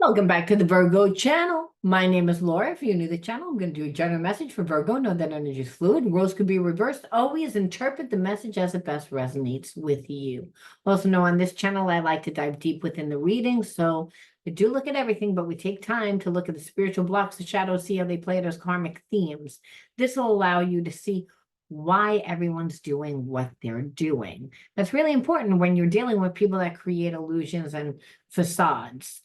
Welcome back to the Virgo channel. My name is Laura. If you're new to the channel, I'm going to do a general message for Virgo. Know that energy is fluid. Roles could be reversed. Always interpret the message as it best resonates with you. Also know on this channel, I like to dive deep within the reading. So I do look at everything, but we take time to look at the spiritual blocks, the shadows, see how they play it as karmic themes. This will allow you to see why everyone's doing what they're doing. That's really important when you're dealing with people that create illusions and facades.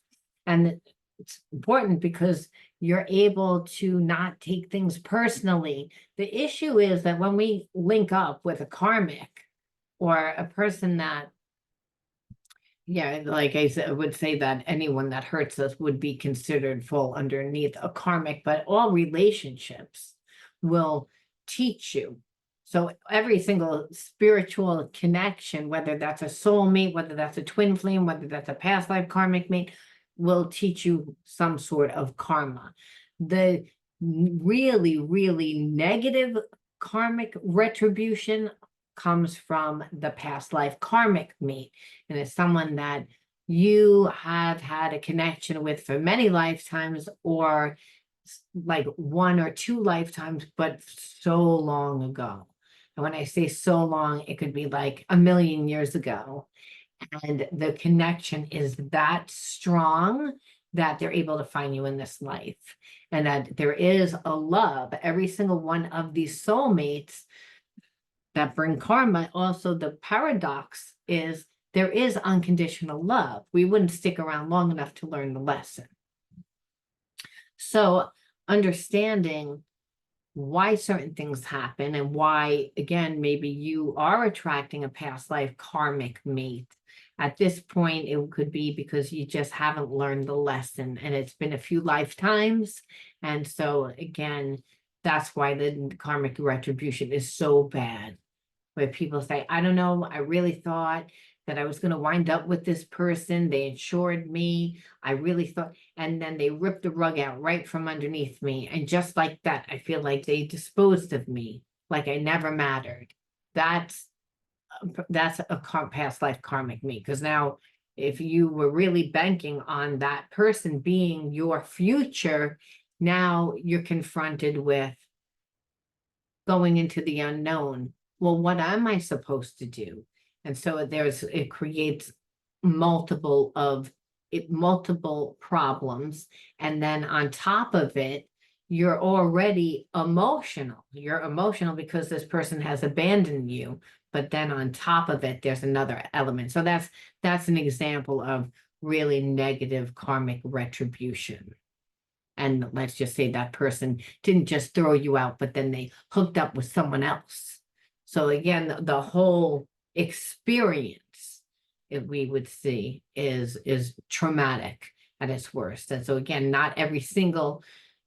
And it's important because you're able to not take things personally. The issue is that when we link up with a karmic or a person that, yeah, like I said, would say that anyone that hurts us would be considered fall underneath a karmic, but all relationships will teach you. So every single spiritual connection, whether that's a soulmate, whether that's a twin flame, whether that's a past life karmic mate, will teach you some sort of karma. The really, really negative karmic retribution comes from the past life karmic mate. And it's someone that you have had a connection with for many lifetimes, or like one or two lifetimes, but so long ago. And when I say so long, it could be like a million years ago. And the connection is that strong that they're able to find you in this life. And that there is a love. Every single one of these soulmates that bring karma. Also, the paradox is there is unconditional love. We wouldn't stick around long enough to learn the lesson. So understanding why certain things happen and why, again, maybe you are attracting a past life karmic mate. At this point, it could be because you just haven't learned the lesson and it's been a few lifetimes. And so again, that's why the karmic retribution is so bad. Where people say, I don't know, I really thought that I was going to wind up with this person. They insured me. I really thought, and then they ripped the rug out right from underneath me. And just like that, I feel like they disposed of me, like I never mattered. That's a past life karmic me. Because now, if you were really banking on that person being your future, now you're confronted with going into the unknown. Well, what am I supposed to do? And so it creates multiple problems. And then on top of it, you're already emotional. You're emotional because this person has abandoned you. But then on top of it, there's another element. So that's an example of really negative karmic retribution. And let's just say that person didn't just throw you out, but then they hooked up with someone else. So again, the whole experience, if we would see, is traumatic at its worst. And so again, not every single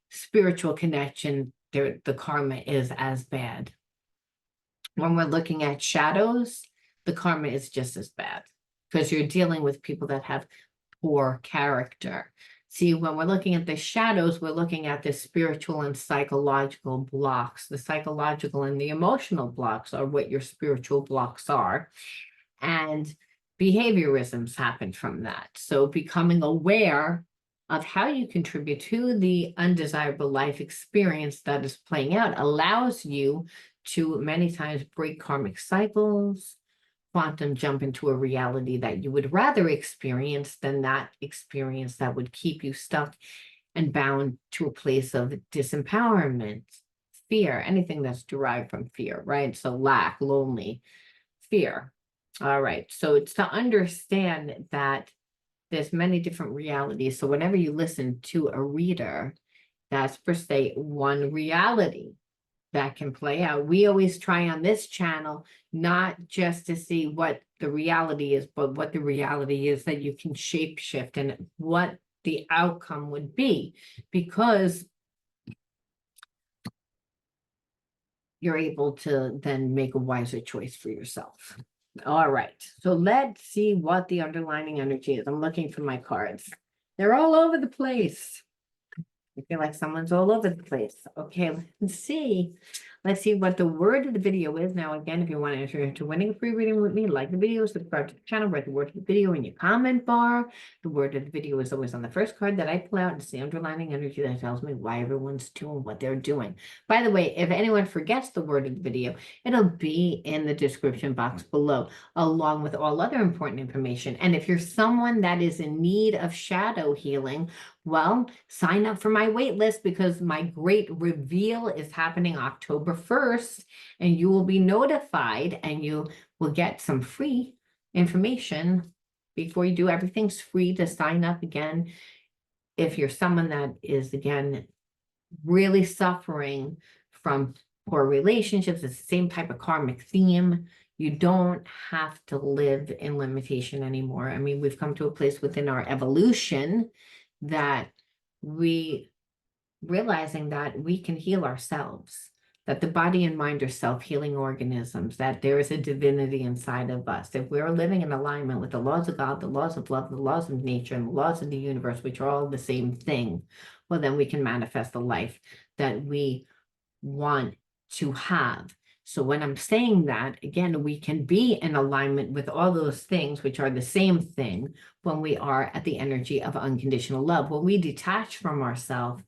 spiritual connection, the karma is as bad. When we're looking at shadows, the karma is just as bad because you're dealing with people that have poor character. See, when we're looking at the shadows, we're looking at the spiritual and psychological blocks. The psychological and the emotional blocks are what your spiritual blocks are. And behaviorisms happen from that. So becoming aware of how you contribute to the undesirable life experience that is playing out allows you to many times break karmic cycles, quantum jump into a reality that you would rather experience than that experience that would keep you stuck and bound to a place of disempowerment, fear, anything that's derived from fear, right? So lack, lonely, fear. All right. So it's to understand that there's many different realities. So whenever you listen to a reader, that's per se one reality that can play out. We always try on this channel, not just to see what the reality is, but what the reality is that you can shape shift and what the outcome would be, because you're able to then make a wiser choice for yourself. All right, so let's see what the underlying energy is. I'm looking for my cards. They're all over the place. I feel like someone's all over the place. Okay, let's see. Let's see what the word of the video is. Now, again, if you want to enter into winning a free reading with me, like the video, subscribe to the channel, write the word of the video in your comment bar. The word of the video is always on the first card that I pull out. It's the underlining energy that tells me why everyone's doing what they're doing. By the way, if anyone forgets the word of the video, it'll be in the description box below, along with all other important information. And if you're someone that is in need of shadow healing, well, sign up for my wait list, because my great reveal is happening October 1st, and you will be notified and you will get some free information before you do. Everything's free to sign up. Again, if you're someone that is, again, really suffering from poor relationships, it's the same type of karmic theme. You don't have to live in limitation anymore. I mean, we've come to a place within our evolution that we realizing that we can heal ourselves, that the body and mind are self-healing organisms, that there is a divinity inside of us. If we're living in alignment with the laws of God, the laws of love, the laws of nature, and the laws of the universe, which are all the same thing, well, then we can manifest the life that we want to have. So when I'm saying that, again, we can be in alignment with all those things, which are the same thing, when we are at the energy of unconditional love. When we detach from ourselves,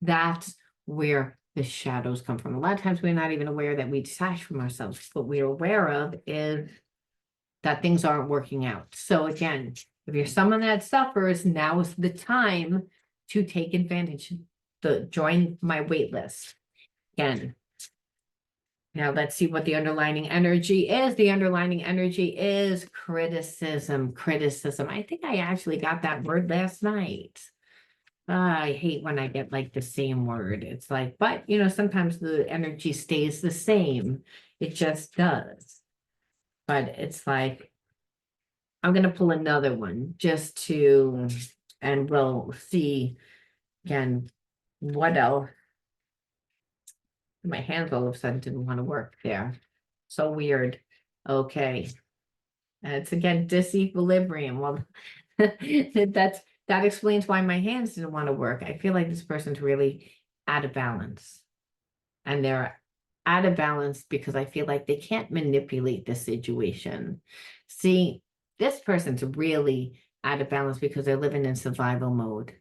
that's where the shadows come from. A lot of times we're not even aware that we detach from ourselves. What we're aware of is that things aren't working out. So again, if you're someone that suffers, now is the time to take advantage, to join my wait list. Again, now let's see what the underlining energy is. The underlining energy is criticism. Criticism. I think I actually got that word last night. I hate when I get like the same word. It's like, but you know, sometimes the energy stays the same. It just does. But it's like, I'm going to pull another one just to, and we'll see again, what else. My hands all of a sudden didn't want to work there. So weird. Okay. And it's again disequilibrium. Well, that explains why my hands didn't want to work. I feel like this person's really out of balance. And they're out of balance because I feel like they can't manipulate the situation. See, this person's really out of balance because they're living in survival mode.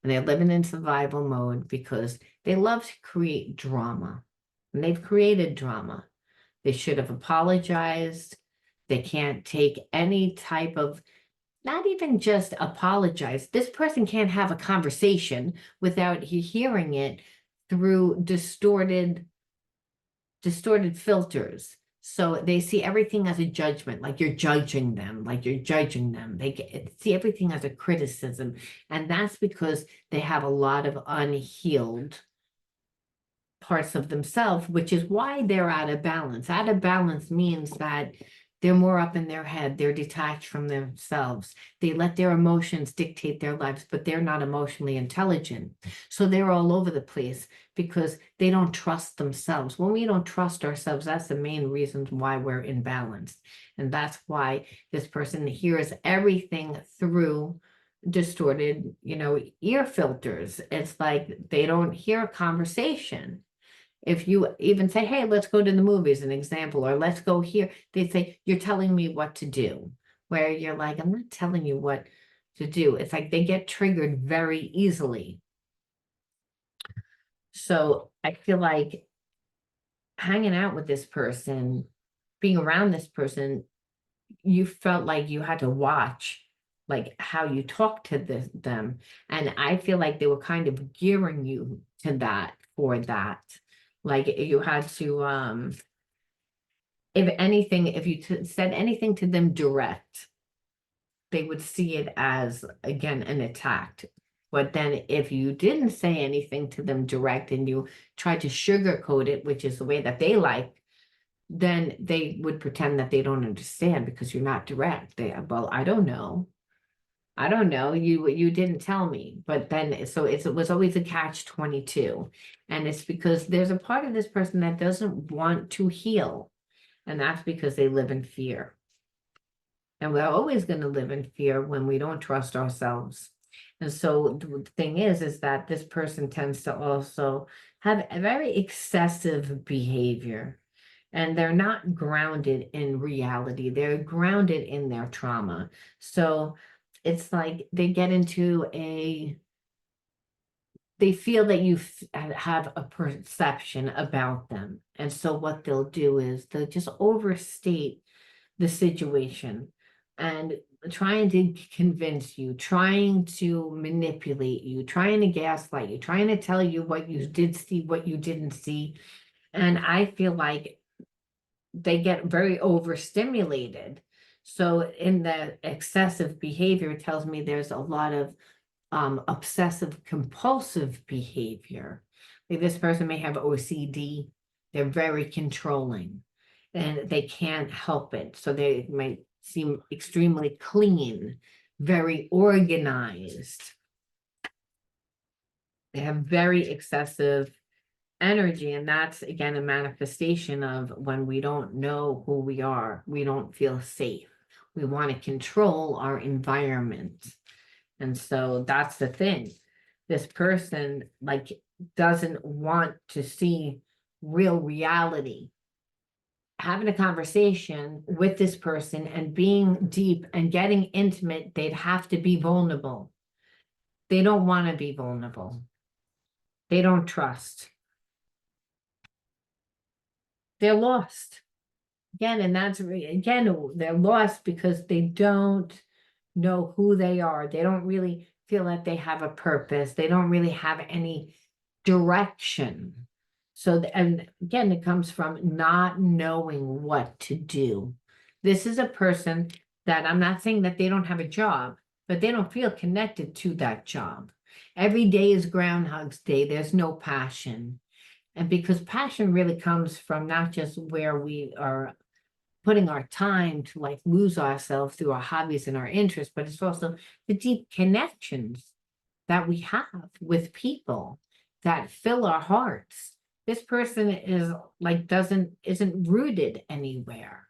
And they're living in survival mode because they love to create drama. And they've created drama. They should have apologized. They can't take any type of, not even just apologize. This person can't have a conversation without hearing it through distorted filters. So they see everything as a judgment, like you're judging them, like you're judging them. They see everything as a criticism. And that's because they have a lot of unhealed parts of themselves, which is why they're out of balance. Out of balance means that they're more up in their head. They're detached from themselves. They let their emotions dictate their lives, but they're not emotionally intelligent. So they're all over the place because they don't trust themselves. When we don't trust ourselves, that's the main reason why we're imbalanced. And that's why this person hears everything through distorted, ear filters. It's like they don't hear a conversation. If you even say, hey, let's go to the movies, an example, or let's go here, they say, you're telling me what to do. Where you're like, I'm not telling you what to do. It's like they get triggered very easily. So I feel like hanging out with this person, being around this person, you felt like you had to watch like how you talk to them. And I feel like they were kind of gearing you to that for that. Like you had to, if anything, if you said anything to them direct, they would see it as, again, an attack. But then if you didn't say anything to them direct and you tried to sugarcoat it, which is the way that they like, then they would pretend that they don't understand because you're not direct. Well, I don't know. I don't know. You didn't tell me. But then, so it was always a catch-22. And it's because there's a part of this person that doesn't want to heal. And that's because they live in fear. And we're always going to live in fear when we don't trust ourselves. And so the thing is that this person tends to also have a very excessive behavior, and they're not grounded in reality. They're grounded in their trauma. So it's like they get into they feel that have a perception about them. And so what they'll do is they'll just overstate the situation and trying to convince you, trying to manipulate you, trying to gaslight you, trying to tell you what you did see, what you didn't see. And I feel like they get very overstimulated. So in the excessive behavior, it tells me there's a lot of obsessive compulsive behavior. Like this person may have OCD, they're very controlling and they can't help it. So they might seem extremely clean, very organized. They have very excessive energy. And that's again a manifestation of when we don't know who we are, we don't feel safe. We want to control our environment. And so that's the thing. This person like doesn't want to see real reality. Having a conversation with this person and being deep and getting intimate, they'd have to be vulnerable. They don't want to be vulnerable. They don't trust. They're lost. Again, and that's again, they're lost because they don't know who they are. They don't really feel that they have a purpose. They don't really have any direction. So, and again, it comes from not knowing what to do. This is a person that I'm not saying that they don't have a job, but they don't feel connected to that job. Every day is Groundhog's Day. There's no passion. And because passion really comes from not just where we are putting our time to like lose ourselves through our hobbies and our interests, but it's also the deep connections that we have with people that fill our hearts. This person is like isn't rooted anywhere.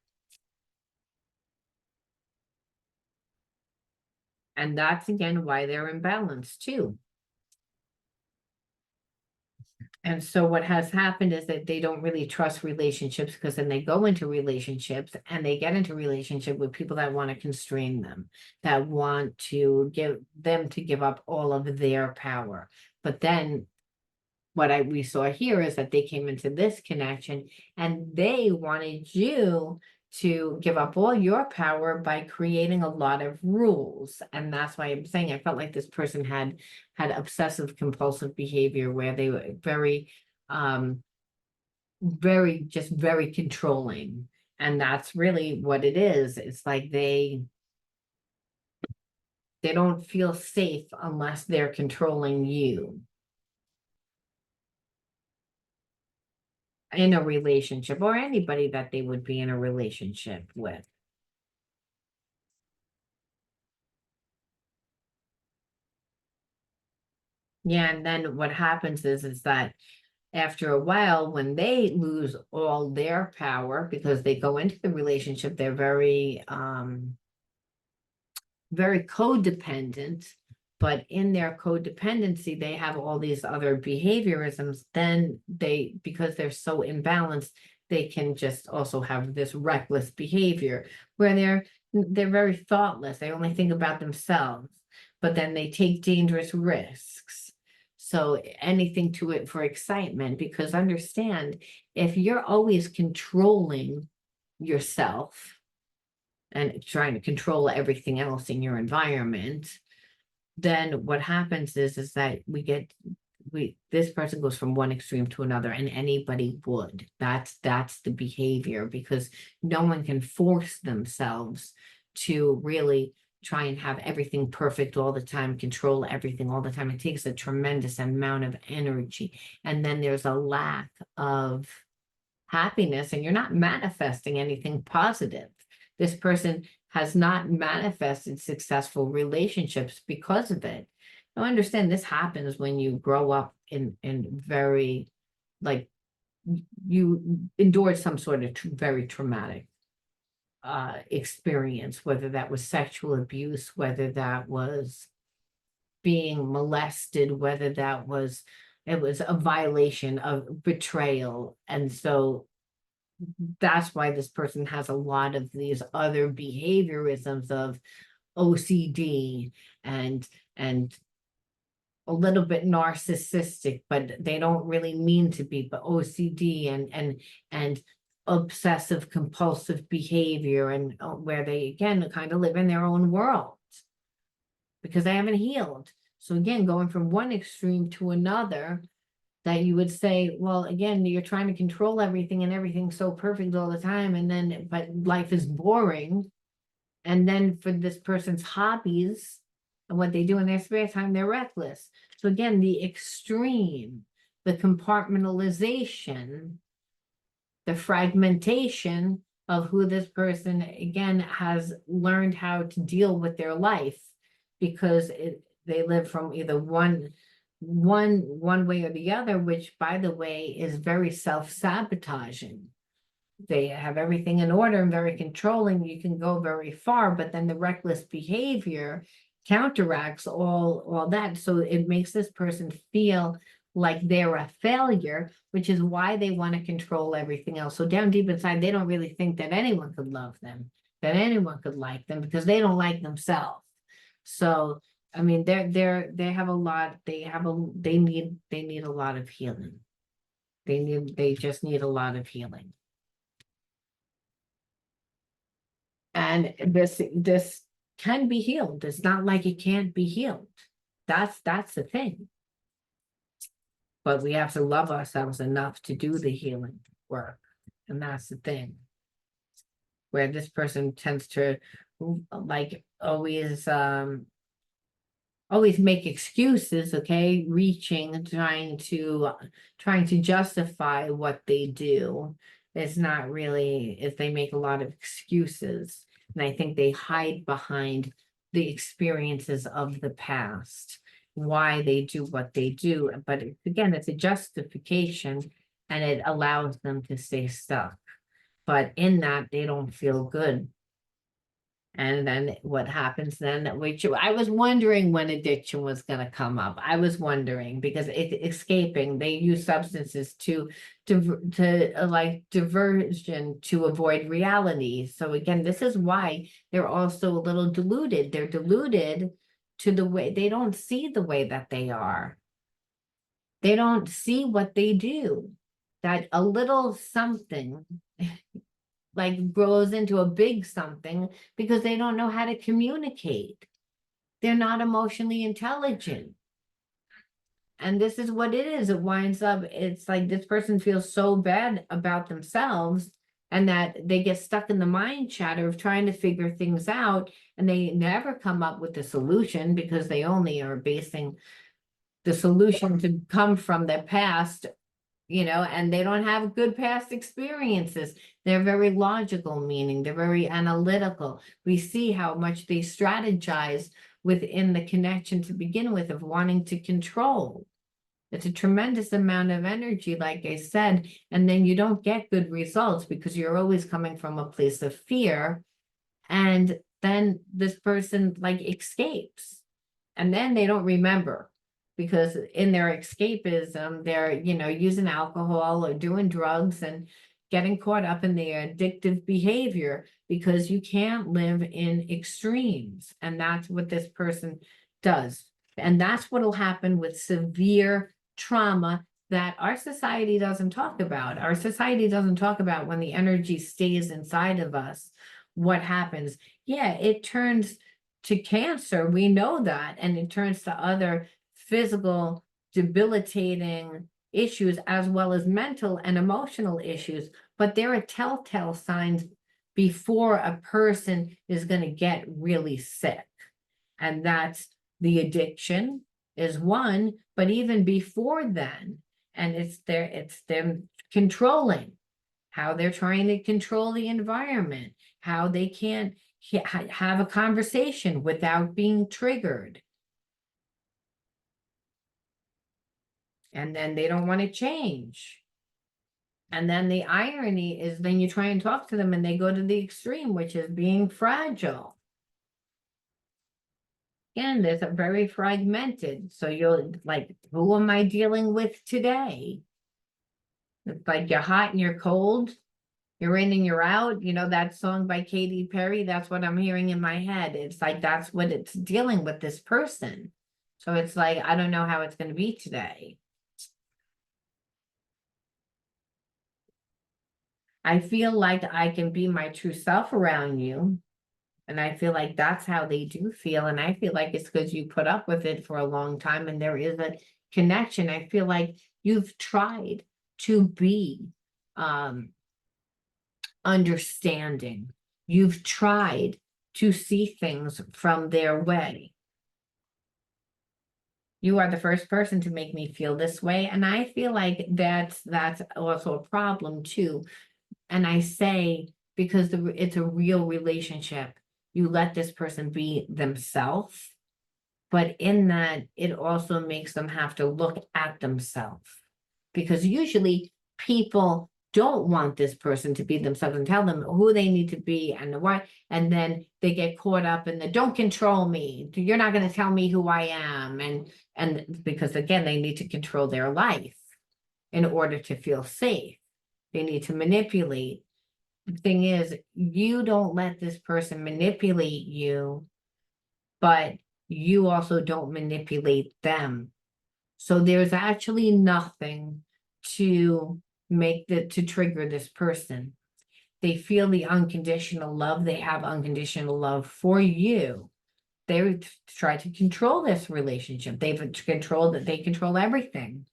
And that's again why they're imbalanced too. And so what has happened is that they don't really trust relationships because then they go into relationships and they get into relationship with people that want to constrain them, that want to give them to give up all of their power. But then what we saw here is that they came into this connection and they wanted you to give up all your power by creating a lot of rules. And that's why I'm saying I felt like this person had obsessive compulsive behavior where they were very controlling. And that's really what it is. It's like they don't feel safe unless they're controlling you in a relationship or anybody that they would be in a relationship with. Yeah, and then what happens is that after a while, when they lose all their power because they go into the relationship, they're very codependent, but in their codependency, they have all these other behaviorisms. Then because they're so imbalanced, they can just also have this reckless behavior where they're very thoughtless. They only think about themselves, but then they take dangerous risks. So anything to it for excitement, because understand, if you're always controlling yourself and trying to control everything else in your environment, then what happens is that this person goes from one extreme to another, and anybody would. That's the behavior, because no one can force themselves to really try and have everything perfect all the time, control everything all the time. It takes a tremendous amount of energy, and then there's a lack of happiness, and you're not manifesting anything positive. This person has not manifested successful relationships because of it. Now, understand this happens when you grow up in very, like, you endured some sort of very traumatic experience, whether that was sexual abuse, whether that was being molested, whether that was It was a violation of betrayal. And so that's why this person has a lot of these other behaviorisms of OCD and a little bit narcissistic, but they don't really mean to be, but OCD and obsessive compulsive behavior, and where they again kind of live in their own world because they haven't healed. So again, going from one extreme to another, that you would say, well, again, you're trying to control everything and everything's so perfect all the time, and then but life is boring. And then for this person's hobbies and what they do in their spare time, they're reckless. So again, the extreme, the compartmentalization, the fragmentation of who this person, again, has learned how to deal with their life, because they live from either one way or the other, which, by the way, is very self-sabotaging. They have everything in order and very controlling. You can go very far, but then the reckless behavior counteracts all that. So it makes this person feel like they're a failure, which is why they want to control everything else. So down deep inside, they don't really think that anyone could love them, that anyone could like them, because they don't like themselves. So I mean, they have a lot. They need a lot of healing. They just need a lot of healing. And this can be healed. It's not like it can't be healed. That's the thing. But we have to love ourselves enough to do the healing work. And that's the thing. Where this person tends to like always make excuses, okay, reaching, trying to justify what they do. It's not really, if they make a lot of excuses, and I think they hide behind the experiences of the past, why they do what they do. But again, it's a justification, and it allows them to stay stuck. But in that, they don't feel good. And then what happens then, which I was wondering when addiction was going to come up. I was wondering because escaping, they use substances to like diversion to avoid reality. So again, this is why they're also a little deluded. They're deluded to the way they don't see the way that they are. They don't see what they do. That a little something like grows into a big something because they don't know how to communicate. They're not emotionally intelligent. And this is what it is. It winds up, it's like this person feels so bad about themselves, and that they get stuck in the mind chatter of trying to figure things out, and they never come up with the solution because they only are basing the solution to come from their past, and they don't have good past experiences. They're very logical, meaning they're very analytical. We see how much they strategize within the connection to begin with of wanting to control. It's a tremendous amount of energy, like I said, and then you don't get good results because you're always coming from a place of fear. And then this person like escapes, and then they don't remember, because in their escapism, they're, using alcohol or doing drugs and getting caught up in their addictive behavior, because you can't live in extremes. And that's what this person does. And that's what will happen with severe trauma that our society doesn't talk about. Our society doesn't talk about when the energy stays inside of us, what happens. Yeah, it turns to cancer. We know that. And it turns to other physical debilitating issues, as well as mental and emotional issues. But there are telltale signs before a person is going to get really sick. And that's the addiction is one, but even before then, and it's them controlling, how they're trying to control the environment, how they can't have a conversation without being triggered. And then they don't want to change. And then the irony is then you try and talk to them and they go to the extreme, which is being fragile. again, there's a very fragmented. So you're like, who am I dealing with today? It's like you're hot and you're cold. You're in and you're out. You know, that song by Katy Perry, that's what I'm hearing in my head. It's like, that's what it's dealing with this person. So it's like, I don't know how it's going to be today. I feel like I can be my true self around you. And I feel like that's how they do feel. And I feel like it's because you put up with it for a long time and there is a connection. I feel like you've tried to be understanding. You've tried to see things from their way. You are the first person to make me feel this way. And I feel like that's also a problem too. And I say, because it's a real relationship, you let this person be themselves. But in that, it also makes them have to look at themselves. Because usually people don't want this person to be themselves and tell them who they need to be and why. And then they get caught up in the don't control me. You're not going to tell me who I am. And because again, they need to control their life in order to feel safe. They need to manipulate. The thing is, you don't let this person manipulate you, but you also don't manipulate them. So there's actually nothing to to trigger this person. They feel the unconditional love. They have unconditional love for you. They try to control this relationship. They control everything.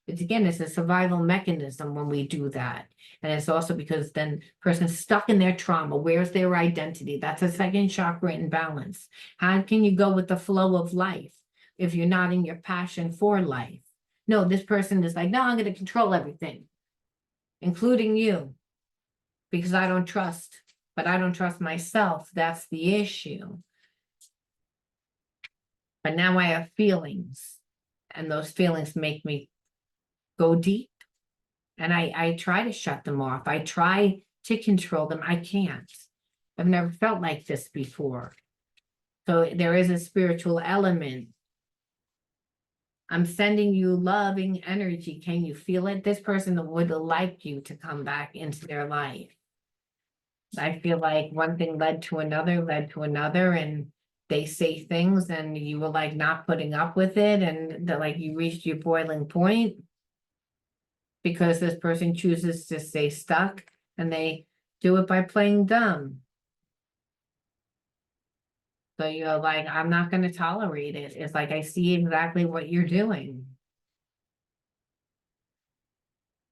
It's a survival mechanism when we do that. And it's also because then person's stuck in their trauma. Where's their identity? That's a second chakra imbalance. How can you go with the flow of life if you're not in your passion for life? No, this person is like, no, I'm going to control everything, including you, because I don't trust, but I don't trust myself. That's the issue. But now I have feelings, and those feelings make me go deep. And I try to shut them off. I try to control them. I can't. I've never felt like this before. So there is a spiritual element. I'm sending you loving energy. Can you feel it? This person would like you to come back into their life. I feel like one thing led to another, and they say things and you were like not putting up with it, and like you reached your boiling point because this person chooses to stay stuck and they do it by playing dumb. So you're like, I'm not going to tolerate it. It's like, I see exactly what you're doing.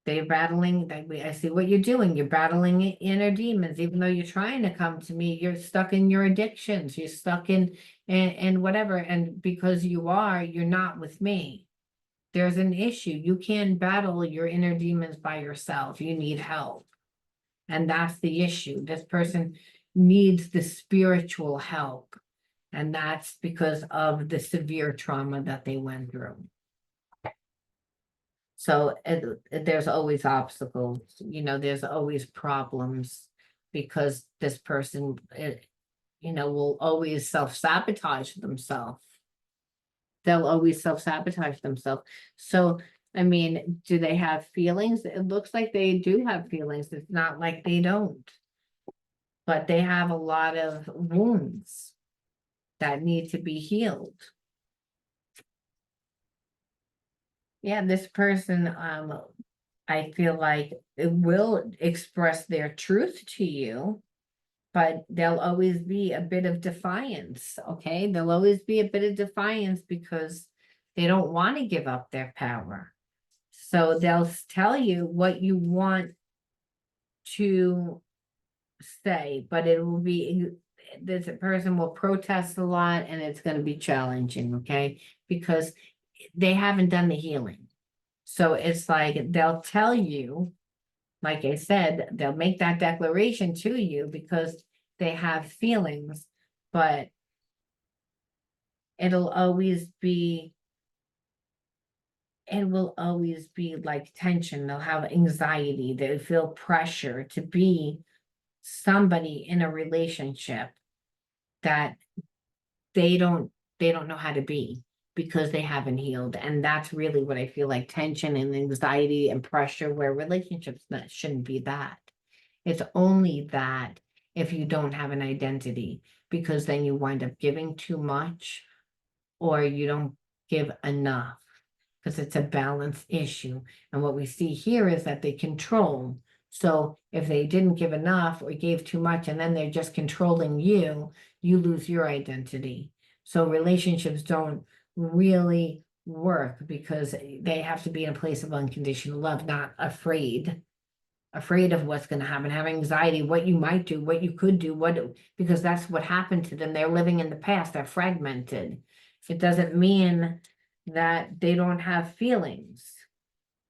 They're battling, I see what you're doing. You're battling inner demons. Even though you're trying to come to me, you're stuck in your addictions. You're stuck in whatever. And because you're not with me. There's an issue. You can't battle your inner demons by yourself. You need help. And that's the issue. This person needs the spiritual help. And that's because of the severe trauma that they went through. So there's always obstacles, there's always problems because this person, will always self-sabotage themselves. They'll always self-sabotage themselves. So, I mean, do they have feelings? It looks like they do have feelings. It's not like they don't. But they have a lot of wounds that need to be healed. Yeah, this person, I feel like it will express their truth to you, but there'll always be a bit of defiance, okay? There'll always be a bit of defiance because they don't want to give up their power. So they'll tell you what you want to say, but it will be, this person will protest a lot and it's going to be challenging, okay? Because they haven't done the healing. So it's like they'll tell you, like I said, they'll make that declaration to you because they have feelings, but it will always be like tension. They'll have anxiety. They feel pressure to be somebody in a relationship that they don't they don't know how to be because they haven't healed. And that's really what I feel like, tension and anxiety and pressure, where relationships that shouldn't be that. It's only that if you don't have an identity, because then you wind up giving too much or you don't give enough, because it's a balance issue. And what we see here is that they control. So if they didn't give enough or gave too much and then they're just controlling you, you lose your identity. So relationships don't really work because they have to be in a place of unconditional love, not afraid of what's going to happen, have anxiety, what you might do, what you could do, because that's what happened to them. They're living in the past, they're fragmented. It doesn't mean that they don't have feelings,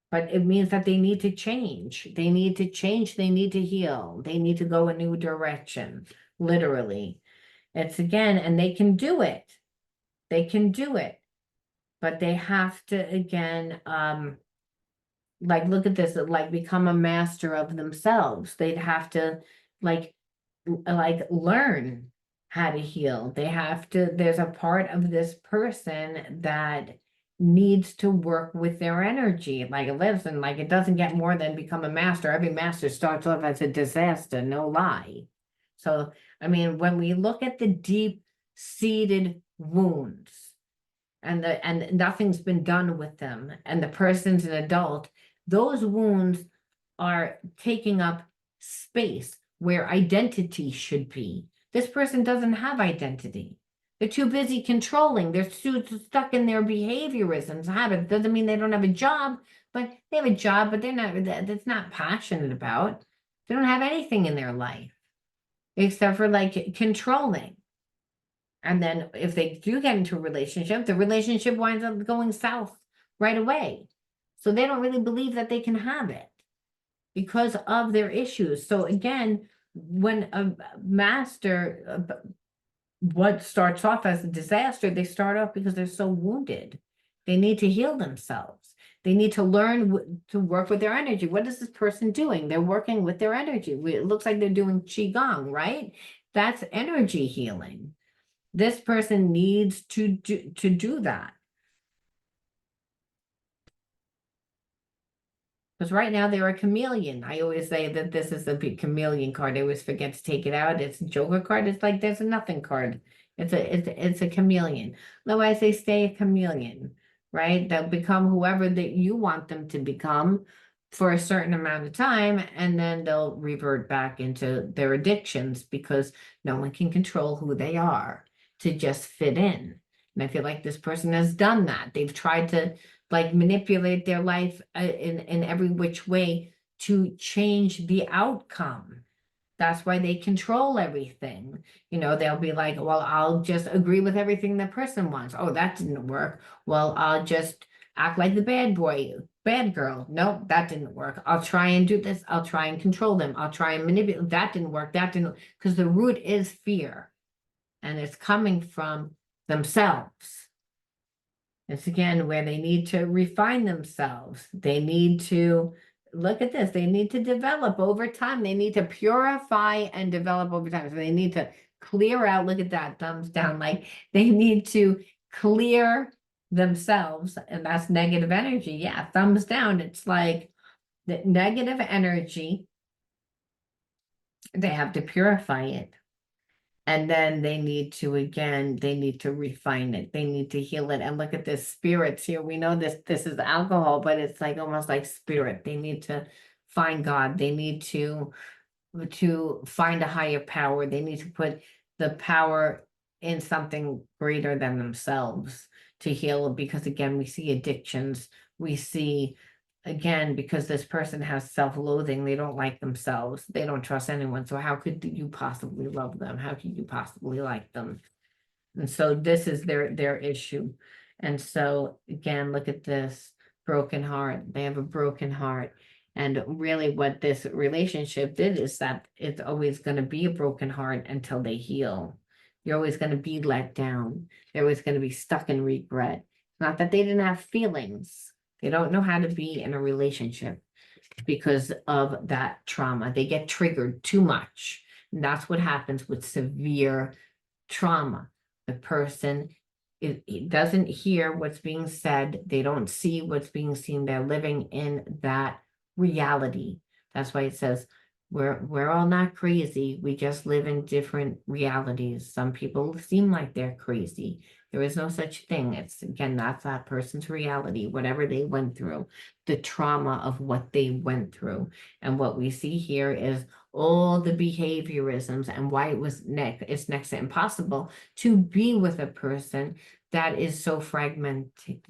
but it means that they need to change. They need to change, they need to heal, they need to go a new direction, literally. It's again, and they can do it. They can do it, but they have to, again, like, look at this, like, become a master of themselves. They'd have to like learn how to heal. They have to, there's a part of this person that needs to work with their energy. Like, listen, like, it doesn't get more than become a master. Every master starts off as a disaster, no lie. So, I mean, when we look at the deep-seated wounds and nothing's been done with them, and the person's an adult, those wounds are taking up space where identity should be. This person doesn't have identity. They're too busy controlling. They're too stuck in their behaviorisms, habits. Doesn't mean they don't have a job, but they have a job, but they're not, that's not passionate about. They don't have anything in their life except for like controlling. And then if they do get into a relationship, the relationship winds up going south right away. So they don't really believe that they can have it because of their issues. So again, when a master, what starts off as a disaster, they start off because they're so wounded. They need to heal themselves. They need to learn to work with their energy. What is this person doing? They're working with their energy. It looks like they're doing Qigong, right? That's energy healing. This person needs to do that. Because right now they're a chameleon. I always say that this is a big chameleon card. I always forget to take it out. It's a Joker card. It's like there's a nothing card. It's a chameleon. Otherwise, they stay a chameleon, right? They'll become whoever that you want them to become for a certain amount of time, and then they'll revert back into their addictions because no one can control who they are to just fit in. And I feel like this person has done that. They've tried to like manipulate their life in every which way to change the outcome. That's why they control everything. You know, they'll be like, well, I'll just agree with everything the person wants. Oh, that didn't work. Well, I'll just act like the bad boy, bad girl. Nope, that didn't work. I'll try and do this. I'll try and control them. I'll try and manipulate. That didn't work. That didn't, because the root is fear. And it's coming from themselves. It's again where they need to refine themselves. They need to look at this. They need to develop over time. They need to purify and develop over time. So they need to clear out. Look at that, thumbs down. Like they need to clear themselves, and that's negative energy. Yeah, thumbs down. It's like the negative energy. They have to purify it. And then they need to, again, they need to refine it. They need to heal it. And look at this spirits here. We know this is alcohol, but it's like almost like spirit. They need to find God. They need to find a higher power. They need to put the power in something greater than themselves to heal. Because again, we see addictions. We see, again, because this person has self-loathing, they don't like themselves, they don't trust anyone. So how could you possibly love them? How could you possibly like them? And so this is their issue. And so again, look at this broken heart. They have a broken heart. And really what this relationship did is that it's always going to be a broken heart until they heal. You're always going to be let down. They're always going to be stuck in regret. Not that they didn't have feelings. They don't know how to be in a relationship because of that trauma. They get triggered too much. And that's what happens with severe trauma. The person it doesn't hear what's being said. They don't see what's being seen. They're living in that reality. That's why it says we're all not crazy. We just live in different realities. Some people seem like they're crazy. There is no such thing. It's again, that's that person's reality, whatever they went through, the trauma of what they went through. And what we see here is all the behaviorisms and why it's next to impossible to be with a person that is so fragmented.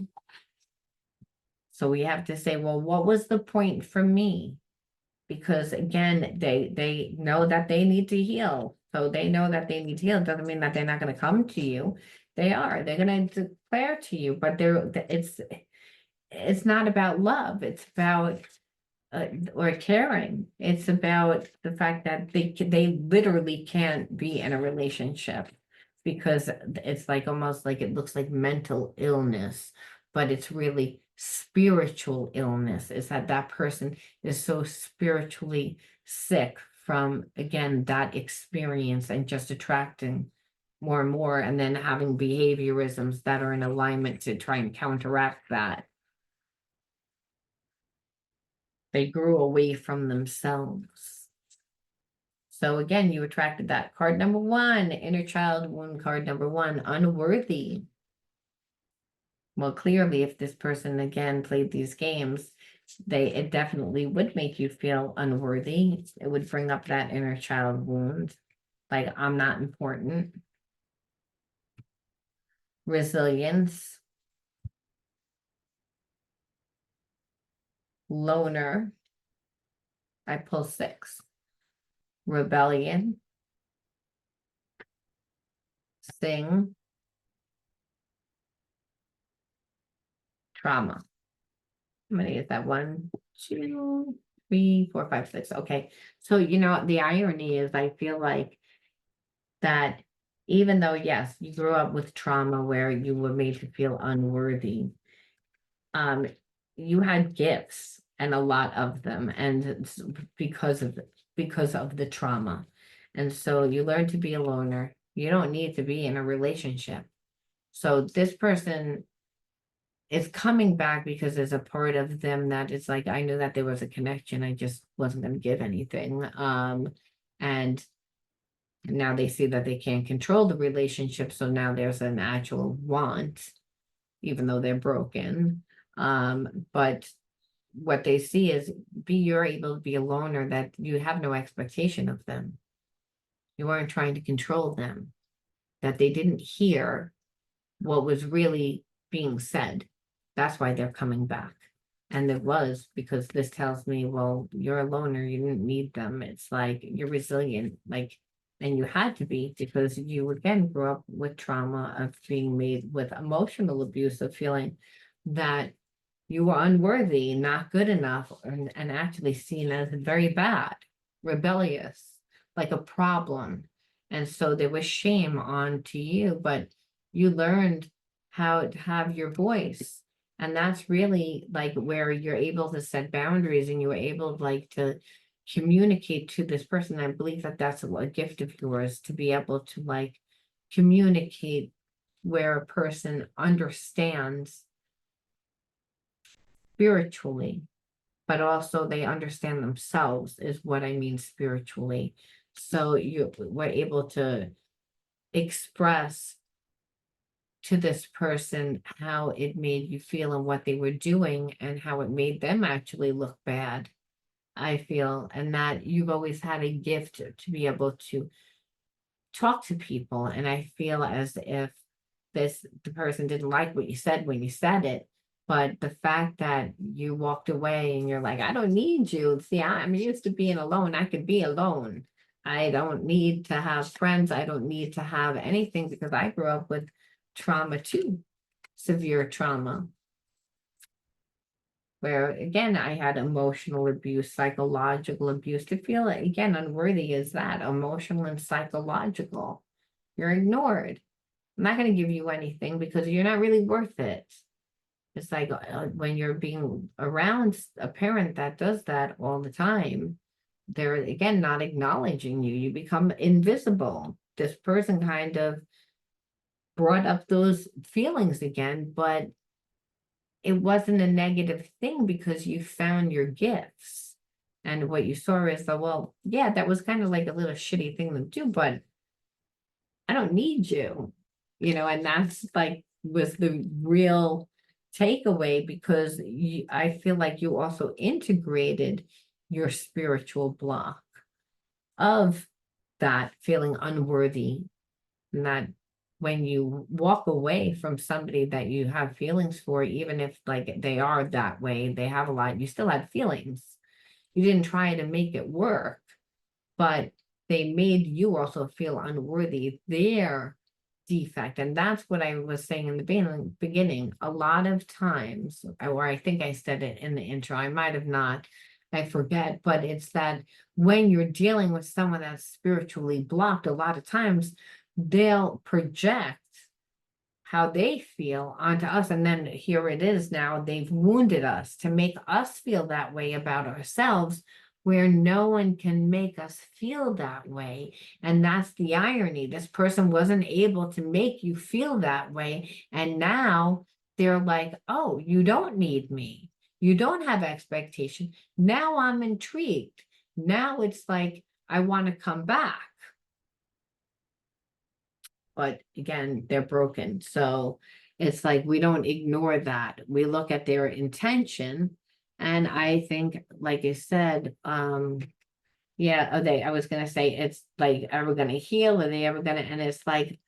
So we have to say, well, what was the point for me? Because again, they know that they need to heal. So they know that they need to heal. It doesn't mean that they're not going to come to you. They're going to declare to you, but it's not about love. It's about or caring. It's about the fact that they literally can't be in a relationship because it's like almost like it looks like mental illness, but it's really spiritual illness. Is that person is so spiritually sick from again that experience and just attracting more and more, and then having behaviorisms that are in alignment to try and counteract that. They grew away from themselves. So again, you attracted that. Card number one, inner child wound card number one, unworthy. Well, clearly, if this person again played these games, it definitely would make you feel unworthy. It would bring up that inner child wound, like I'm not important. Resilience. Loner. I pull 6. Rebellion. Sing. Trauma. How many is that? 1, 2, 3, 4, 5, 6. Okay. So, the irony is I feel like that even though, yes, you grew up with trauma where you were made to feel unworthy, you had gifts and a lot of them, and it's because of the trauma. And so you learn to be a loner. You don't need to be in a relationship. So this person is coming back because there's a part of them that it's like, I knew that there was a connection. I just wasn't going to give anything. And now they see that they can't control the relationship. So now there's an actual want, even though they're broken. But what they see is you're able to be a loner, that you have no expectation of them. You weren't trying to control them, that they didn't hear what was really being said. That's why they're coming back. And it was because this tells me, well, you're a loner, you didn't need them. It's like you're resilient, and you had to be because you again grew up with trauma of being made with emotional abuse, of feeling that you were unworthy, not good enough, and actually seen as very bad, rebellious, like a problem. And so there was shame on to you, but you learned how to have your voice. And that's really like where you're able to set boundaries and you were able to communicate to this person. I believe that that's a gift of yours, to be able to communicate where a person understands spiritually, but also they understand themselves, is what I mean spiritually. So you were able to express to this person how it made you feel and what they were doing and how it made them actually look bad, I feel, and that you've always had a gift to be able to talk to people. And I feel as if the person didn't like what you said when you said it, but the fact that you walked away and you're like, I don't need you. See, I'm used to being alone. I can be alone. I don't need to have friends. I don't need to have anything because I grew up with trauma too, severe trauma, where again, I had emotional abuse, psychological abuse. To feel again unworthy is that emotional and psychological. You're ignored. I'm not going to give you anything because you're not really worth it. It's like when you're being around a parent that does that all the time, they're again not acknowledging you. You become invisible. This person kind of brought up those feelings again, but it wasn't a negative thing because you found your gifts. And what you saw is that, well, yeah, that was kind of like a little shitty thing to do, but I don't need you, and that's like was the real takeaway because I feel like you also integrated your spiritual block of that feeling unworthy, and that when you walk away from somebody that you have feelings for, even if like they are that way, they have a lot, you still had feelings. You didn't try to make it work, but they made you also feel unworthy, their defect. And that's what I was saying in the beginning. A lot of times, or I think I said it in the intro, I might have not, I forget, but it's that when you're dealing with someone that's spiritually blocked, a lot of times they'll project how they feel onto us. And then here it is now, they've wounded us to make us feel that way about ourselves, where no one can make us feel that way. And that's the irony. This person wasn't able to make you feel that way. And now they're like, oh, you don't need me. You don't have expectation. Now I'm intrigued. Now it's like, I want to come back. But again, they're broken. So it's like we don't ignore that. We look at their intention. And I think, like I said, yeah, I was gonna say it's like, ever gonna heal? Are they ever gonna, and it's like,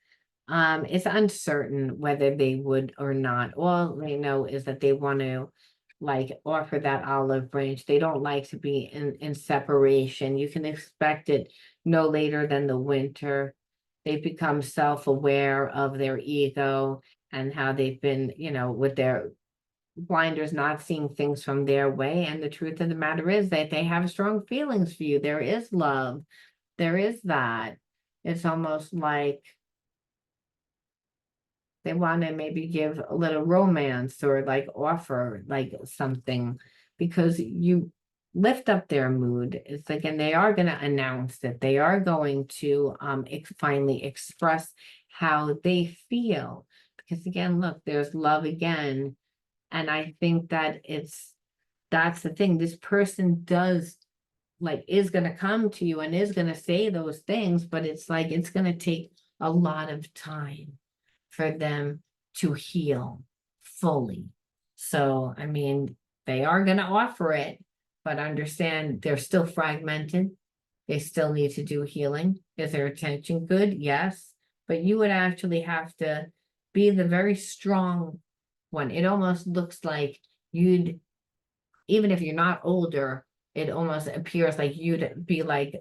it's uncertain whether they would or not. All they know is that they want to like offer that olive branch. They don't like to be in separation. You can expect it no later than the winter. They've become self-aware of their ego and how they've been, with their blinders, not seeing things from their way. And the truth of the matter is that they have strong feelings for you. There is love. There is that. It's almost like they want to maybe give a little romance or like offer like something because you lift up their mood. It's like, and they are going to announce that they are going to finally express how they feel. Because again, look, there's love again. And I think that that's the thing. This person does like is going to come to you and is going to say those things, but it's like it's going to take a lot of time for them to heal fully. So, I mean, they are going to offer it, but understand they're still fragmented. They still need to do healing. Is their attention good? Yes. But you would actually have to be the very strong one. It almost looks like you'd, even if you're not older, it almost appears like you'd be like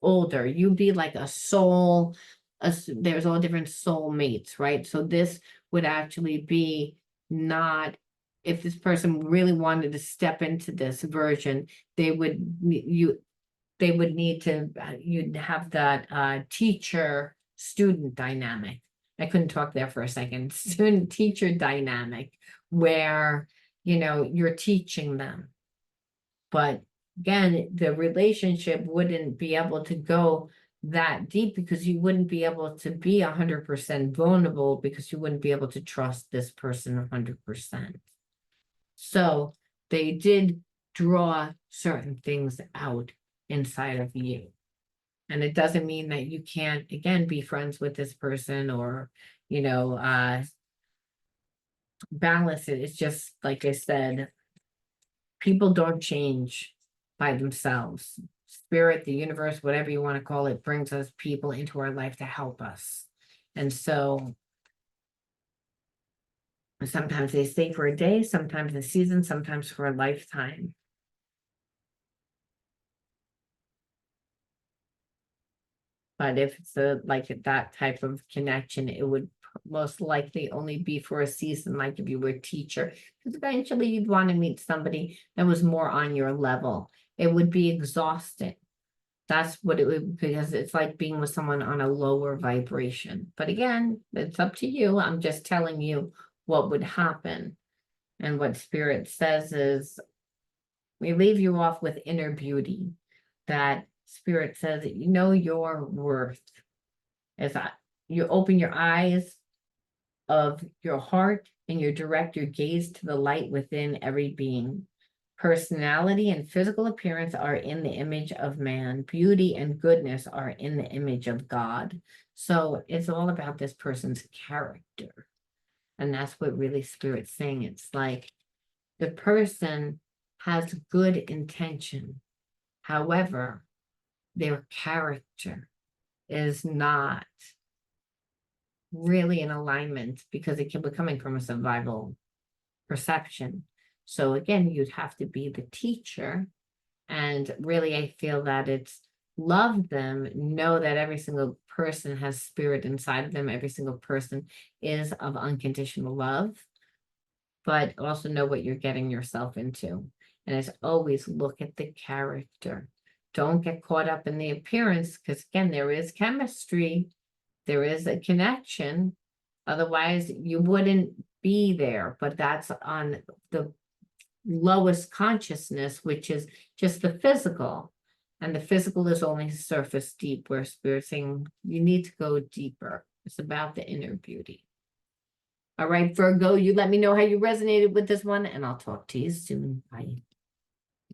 older. You'd be like a soul. There's all different soul mates, right? So this would actually be not, if this person really wanted to step into this version, they would need to, you'd have that teacher student dynamic. I couldn't talk there for a second. Student teacher dynamic where you're teaching them, but again, the relationship wouldn't be able to go that deep because you wouldn't be able to be 100% vulnerable because you wouldn't be able to trust this person 100%. So they did draw certain things out inside of you. And it doesn't mean that you can't, again, be friends with this person or, balance it. It's just, like I said, people don't change by themselves. Spirit, the universe, whatever you want to call it, brings us people into our life to help us. And so sometimes they stay for a day, sometimes a season, sometimes for a lifetime. But if it's like that type of connection, it would most likely only be for a season, like if you were a teacher, because eventually you'd want to meet somebody that was more on your level. It would be exhausting. That's what it would, because it's like being with someone on a lower vibration. But again, it's up to you. I'm just telling you what would happen. And what Spirit says is, we leave you off with inner beauty. That Spirit says that you know your worth. Is that you open your eyes of your heart and you direct your gaze to the light within every being. Personality and physical appearance are in the image of man. Beauty and goodness are in the image of God. So it's all about this person's character. And that's what really Spirit's saying. It's like the person has good intention. However, their character is not really in alignment because it can be coming from a survival perception. So again, you'd have to be the teacher. And really, I feel that it's love them, know that every single person has spirit inside of them. Every single person is of unconditional love, but also know what you're getting yourself into. And as always, look at the character. Don't get caught up in the appearance, because again, there is chemistry, there is a connection. Otherwise, you wouldn't be there. But that's on the lowest consciousness, which is just the physical. And the physical is only surface deep, where Spirit's saying you need to go deeper. It's about the inner beauty. All right, Virgo, you let me know how you resonated with this one, and I'll talk to you soon. Bye.